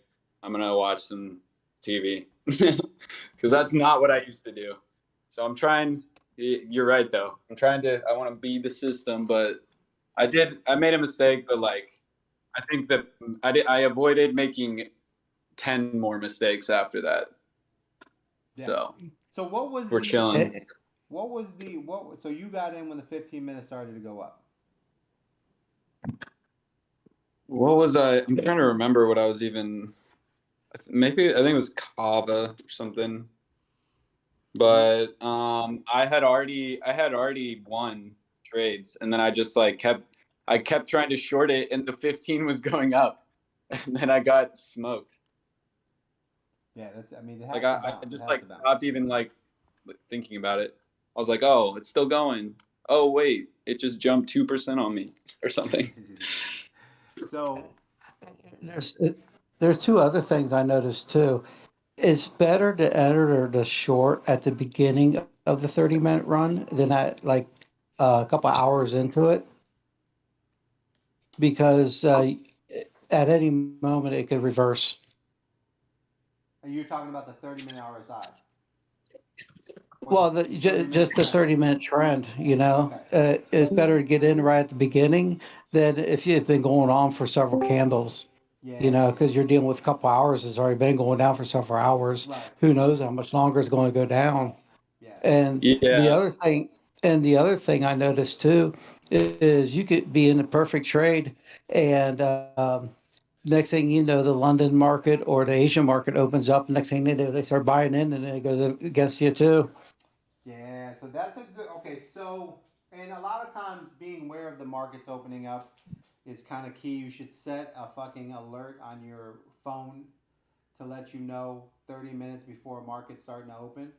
I'm going to watch some TV because that's not what I used to do. So I'm trying. You're right though. I want to be the system, but I made a mistake, but like, I think that I avoided making 10 more mistakes after that. Yeah. So what was we're chilling. So you got in when the 15 minutes started to go up. What was I'm trying to remember what I was even. I think it was Kava or something. But I had already won trades, and then I just like kept trying to short it, and the 15 was going up, and then I got smoked. Yeah, I just like stopped even like thinking about it. I was like, oh, it's still going. Oh wait, it just jumped 2% on me or something. So there's two other things I noticed too. It's better to enter the short at the beginning of the 30-minute run than at like a couple hours into it, because at any moment it could reverse. Are you talking about the 30-minute RSI? Well, just the 30-minute trend, it's better to get in right at the beginning than if you've been going on for several candles. Yeah, You yeah, know, yeah. because you're dealing with a couple hours. It's already been going down for several hours. Right. Who knows how much longer it's going to go down? Yeah. And the Yeah. other thing, I noticed too is you could be in a perfect trade, and next thing you know, the London market or the Asian market opens up. Next thing they do, they start buying in, and then it goes against you too. Yeah, so that's a good. Okay, so and a lot of times being aware of the markets opening up is kind of key. You should set a fucking alert on your phone to let you know 30 minutes before a market's starting to open,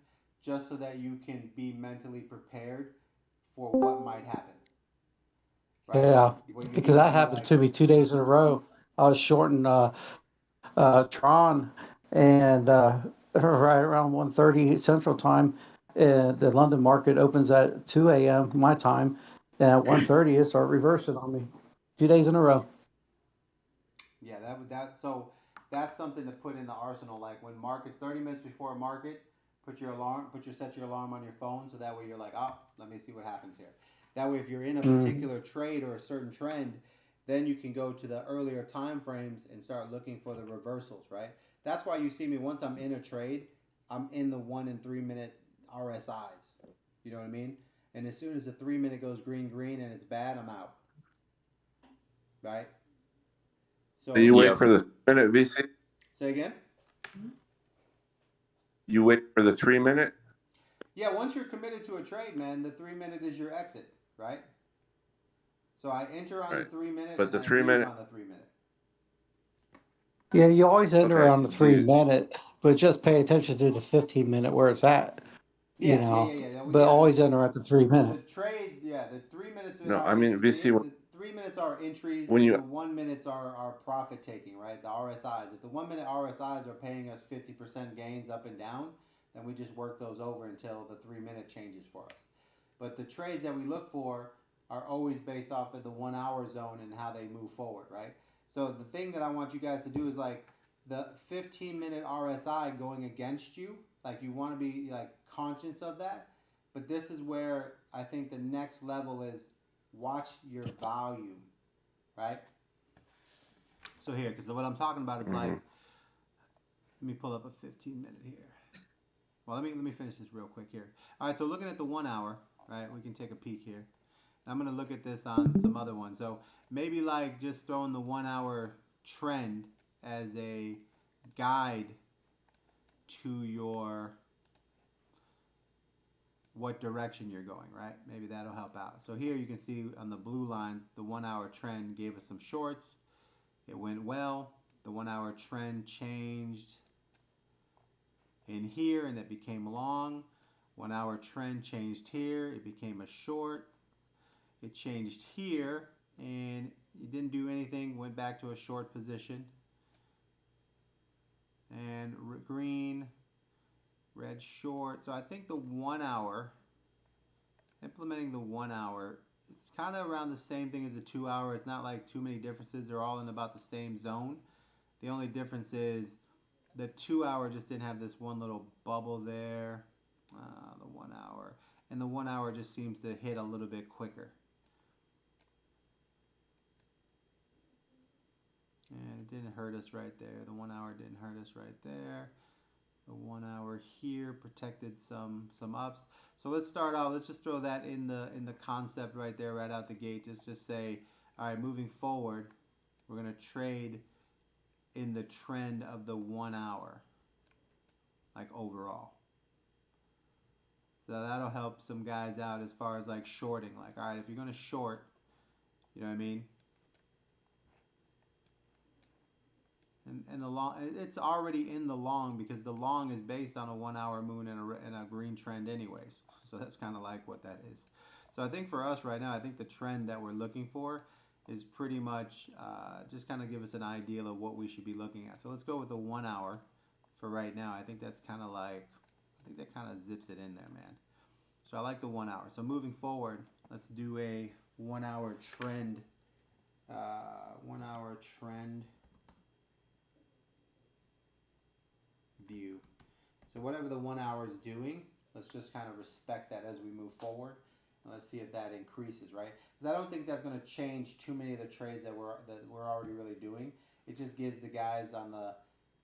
just so that you can be mentally prepared for what might happen. Right? Yeah, What you because need to that be happened like, to me 2 days in a row. I was shorting Tron, and right around 1:30 Central Time, the London market opens at 2 a.m. my time, and at 1:30 it started reversing on me, 2 days in a row. yeah, so that's something to put in the arsenal. Like when market 30 minutes before a market, set your alarm on your phone so that way you're like, oh, let me see what happens here. That way, if you're in a Mm. particular trade or a certain trend, then you can go to the earlier time frames and start looking for the reversals. Right. That's why you see me once I'm in a trade, I'm in the 1 and 3 minute RSIs. You know what I mean? And as soon as the 3 minute goes green, green, and it's bad, I'm out. Right. So you So wait Yep. for the 3 minute VC? say again. You wait for the 3 minute? Yeah, once you're committed to a trade, man, the 3 minute is your exit, right? So I enter on the Right. 3 minute But and the I three leave minute, on the 3 minute. Yeah, you always enter okay. on the Do three you, minute, but just pay attention to the 15 minute where it's at, you Yeah, yeah, know. yeah, yeah. Well, But yeah, always enter at the 3 minute. the trade, yeah, the 3 minutes no, are I mean, VC, the 3 minutes are entries, when and the you, 1 minutes are profit taking, right? The RSIs. If the 1 minute RSIs are paying us 50% gains up and down, then we just work those over until the 3 minute changes for us. But the trades that we look for are always based off of the 1 hour zone and how they move forward, right? So the thing that I want you guys to do is like the 15-minute RSI going against you, like you want to be like conscious of that. But this is where I think the next level is watch your volume, right? So here, because what I'm talking about is like, mm-hmm. let me pull up a 15-minute here. Well, let me finish this real quick here. All right, so looking at the 1 hour, right? We can take a peek here. I'm gonna look at this on some other ones. So maybe like just throwing the 1 hour trend as a guide to your what direction you're going, right? Maybe that'll help out. So here you can see on the blue lines, the 1 hour trend gave us some shorts. It went well. The 1 hour trend changed in here and it became long. 1 hour trend changed here. It became a short. It changed here and it didn't do anything. Went back to a short position. And green, red short. So I think the 1 hour, implementing the 1 hour, it's kind of around the same thing as the 2 hour. It's not like too many differences. They're all in about the same zone. The only difference is the 2 hour just didn't have this one little bubble there. The 1 hour. And the 1 hour just seems to hit a little bit quicker. And it didn't hurt us right there. The 1 hour didn't hurt us right there. The 1 hour here protected some ups. So let's start out. Let's just throw that in the concept right there, right out the gate. Just say, all right, moving forward, we're gonna trade in the trend of the 1 hour, like overall. So that'll help some guys out as far as like shorting. Like, all right, if you're gonna short, you know what I mean? And the long, it's already in the long because the long is based on a 1 hour moon and a green trend anyways. So that's kind of like what that is. So I think for us right now, I think the trend that we're looking for is pretty much just kind of give us an idea of what we should be looking at. So let's go with the 1 hour for right now. I think that's kind of like, I think that kind of zips it in there, man. So I like the 1 hour. So moving forward, let's do a 1 hour trend. 1 hour trend view. So whatever the 1 hour is doing, let's just kind of respect that as we move forward. And let's see if that increases, right? Because I don't think that's going to change too many of the trades that we're already really doing. it just gives the guys on the,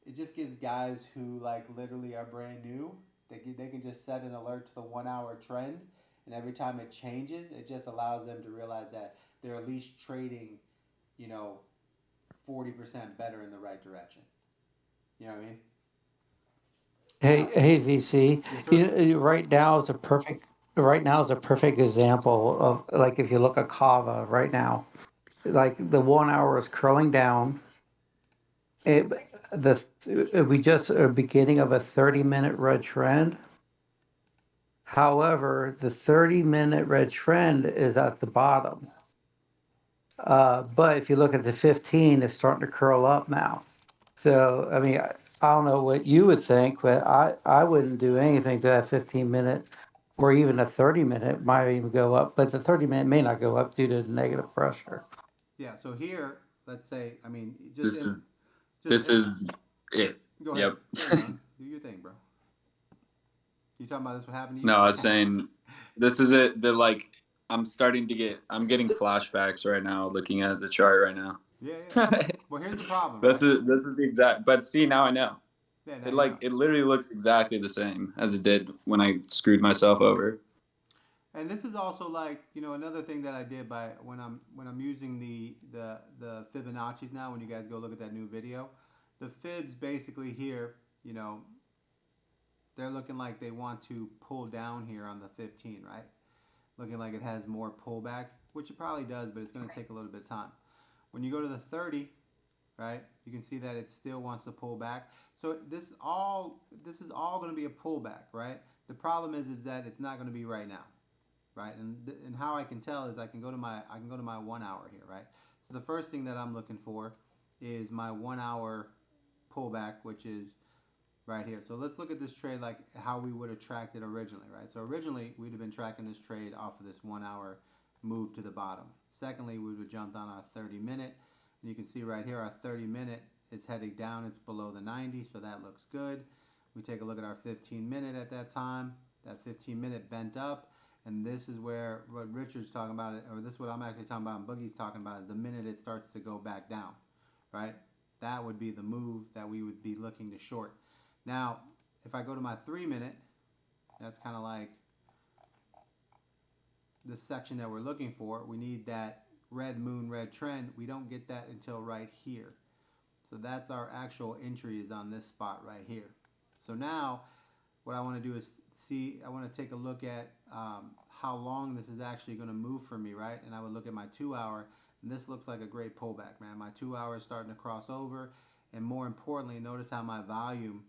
it just gives guys who like literally are brand new. They can just set an alert to the 1 hour trend, and every time it changes, it just allows them to realize that they're at least trading, you know, 40% better in the right direction. You know what I mean? Hey, Now, hey, VC. yes, sir. Right now is a perfect example of like if you look at Kava right now, like the 1 hour is curling down. It, we just are beginning of a 30-minute red trend. However, the 30-minute red trend is at the bottom. But if you look at the 15, it's starting to curl up now. So, I mean, I don't know what you would think, but I wouldn't do anything to that 15-minute or even a 30-minute might even go up, but the 30-minute may not go up due to negative pressure. Yeah. So here, let's say, I mean, This is just it. go ahead. Yep. Go ahead, man. Do your thing, bro. You talking about this? What happened to you? No, I was saying this is it. The like I'm getting flashbacks right now looking at the chart right now. Yeah. Well, here's the problem, right? This is the exact. But see, now I know. Yeah, now It you like know. it literally looks exactly the same as it did when I screwed myself over. And this is also like, you know, another thing that I did by when I'm using the Fibonacci's now. When you guys go look at that new video, the fibs basically here, you know, they're looking like they want to pull down here on the 15, right? Looking like it has more pullback, which it probably does, but it's going to take a little bit of time. When you go to the 30, right, you can see that it still wants to pull back. So this is all going to be a pullback, right? The problem is that it's not going to be right now, right? And how I can tell is I can go to my 1 hour here, right? So the first thing that I'm looking for is my 1 hour pullback, which is right here. So let's look at this trade like how we would have tracked it originally, right? So originally we'd have been tracking this trade off of this 1 hour move to the bottom. Secondly, we would have jumped on our 30-minute. And you can see right here our 30-minute is heading down. It's below the 90, so that looks good. We take a look at our 15-minute at that time. That 15-minute bent up. And this is where what Richard's talking about, or this is what I'm actually talking about and Boogie's talking about, is the minute it starts to go back down, right? That would be the move that we would be looking to short. Now, if I go to my 3-minute, that's kind of like the section that we're looking for. We need that red moon, red trend. We don't get that until right here. So that's our actual entry is on this spot right here. So now what I want to do is I want to take a look at how long this is actually going to move for me, right? And I would look at my 2 hour, and this looks like a great pullback, man. My 2 hour is starting to cross over, and more importantly, notice how my volume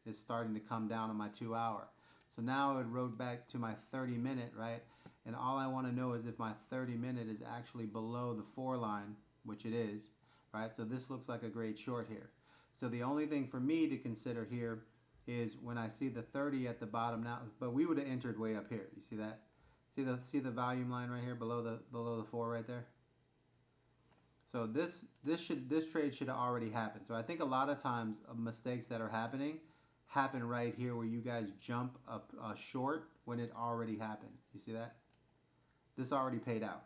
is starting to come down on my 2 hour. So now it rode back to my 30-minute, right? And all I want to know is if my 30-minute is actually below the 4 line, which it is, right? So this looks like a great short here. So the only thing for me to consider here is when I see the 30 at the bottom now, but we would have entered way up here. You see that? See the volume line right here below the 4 right there? So this trade should have already happened. So I think a lot of times mistakes that are happening happen right here where you guys jump up short when it already happened. You see that? This already paid out.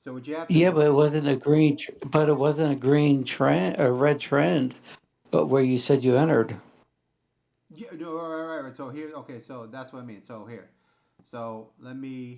So what you have to Yeah, but it wasn't a green trend, a red trend, but where you said you entered. Yeah, no, right. So here, okay, so that's what I mean. So here, so let me